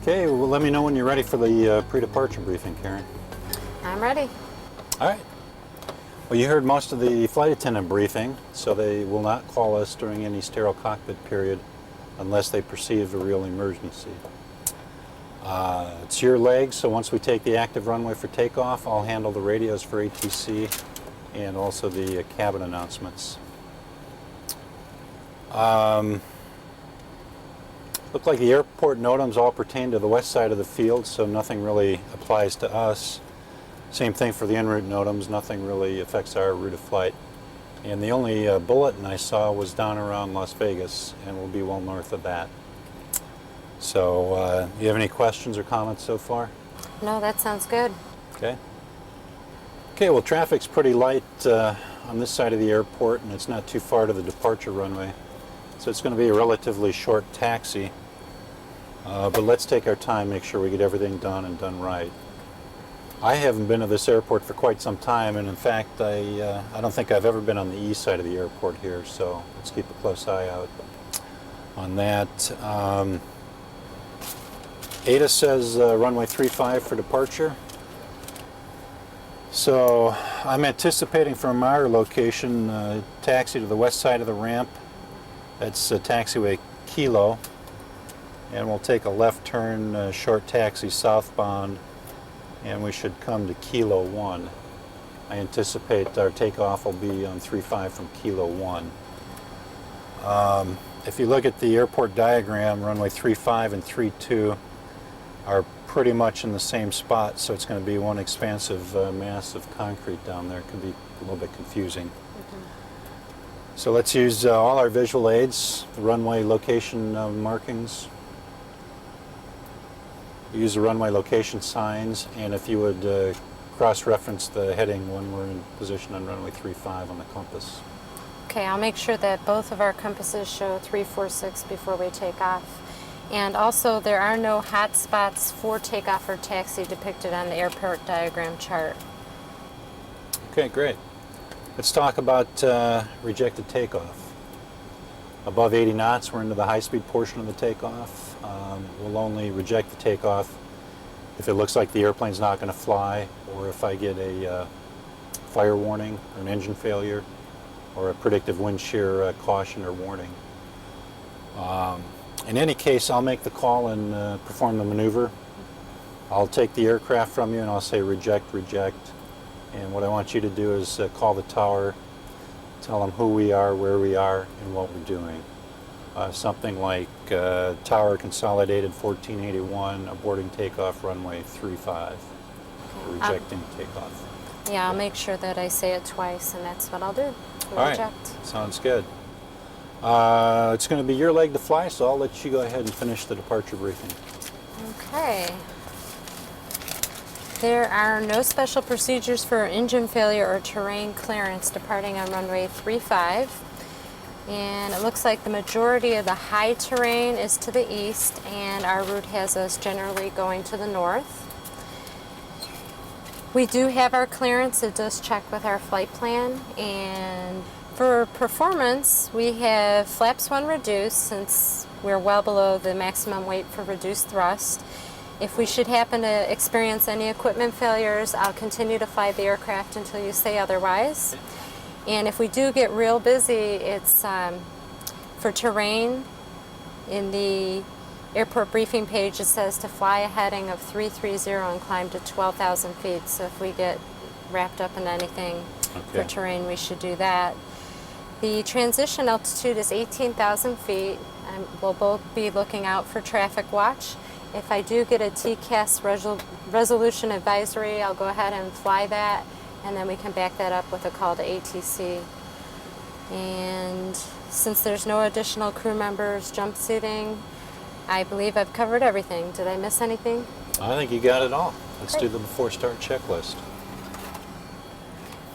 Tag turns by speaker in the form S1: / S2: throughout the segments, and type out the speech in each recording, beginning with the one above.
S1: Okay, well, let me know when you're ready for the pre-departure briefing, Karen.
S2: I'm ready.
S1: All right. Well, you heard most of the flight attendant briefing, so they will not call us during any sterile cockpit period unless they perceive a real emergency. It's your leg, so once we take the active runway for takeoff, I'll handle the radios for ATC and also the cabin announcements. Look like the airport NOTAMs all pertain to the west side of the field, so nothing really applies to us. Same thing for the en route NOTAMs, nothing really affects our route of flight. And the only bulletin I saw was down around Las Vegas, and we'll be well north of that. So, you have any questions or comments so far?
S2: No, that sounds good.
S1: Okay. Okay, well, traffic's pretty light on this side of the airport, and it's not too far to the departure runway. So it's going to be a relatively short taxi. But let's take our time, make sure we get everything done and done right. I haven't been to this airport for quite some time, and in fact, I don't think I've ever been on the east side of the airport here, so let's keep a close eye out on that. ATA says runway 35 for departure. So I'm anticipating from our location taxi to the west side of the ramp. That's taxiway Kilo, and we'll take a left turn, short taxi southbound, and we should come to Kilo 1. I anticipate our takeoff will be on 35 from Kilo 1. If you look at the airport diagram, runway 35 and 32 are pretty much in the same spot, so it's going to be one expansive mass of concrete down there. It can be a little bit confusing. So let's use all our visual aids, the runway location markings. Use the runway location signs, and if you would cross-reference the heading when we're in position on runway 35 on the compass.
S2: Okay, I'll make sure that both of our compasses show 346 before we take off. And also, there are no hot spots for takeoff or taxi depicted on the airport diagram chart.
S1: Okay, great. Let's talk about rejected takeoff. Above 80 knots, we're into the high-speed portion of the takeoff. We'll only reject the takeoff if it looks like the airplane's not going to fly, or if I get a fire warning or an engine failure, or a predictive wind shear caution or warning. In any case, I'll make the call and perform the maneuver. I'll take the aircraft from you and I'll say reject, reject. And what I want you to do is call the tower, tell them who we are, where we are, and what we're doing. Something like Tower Consolidated 1481, aborting takeoff runway 35, rejecting takeoff.
S2: Yeah, I'll make sure that I say it twice, and that's what I'll do.
S1: All
S2: Reject.
S1: right, sounds good. It's going to be your leg to fly, so I'll let you go ahead and finish the departure briefing.
S2: Okay. There are no special procedures for engine failure or terrain clearance departing on runway 35. And it looks like the majority of the high terrain is to the east, and our route has us generally going to the north. We do have our clearance. It does check with our flight plan. And for performance, we have flaps 1 reduced since we're well below the maximum weight for reduced thrust. If we should happen to experience any equipment failures, I'll continue to fly the aircraft until you say otherwise. And if we do get real busy, it's for terrain. In the airport briefing page, it says to fly a heading of 330 and climb to 12,000 feet. So if we get wrapped up in anything for terrain, we should do that. The transition altitude is 18,000 feet, and we'll both be looking out for traffic watch. If I do get a TCAS resolution advisory, I'll go ahead and fly that, and then we can back that up with a call to ATC. And since there's no additional crew members jump seating, I believe I've covered everything. Did I miss anything?
S1: I think you got it all. Let's do the before start checklist.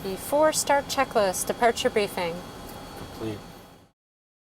S2: Before start checklist, departure briefing.
S1: Complete.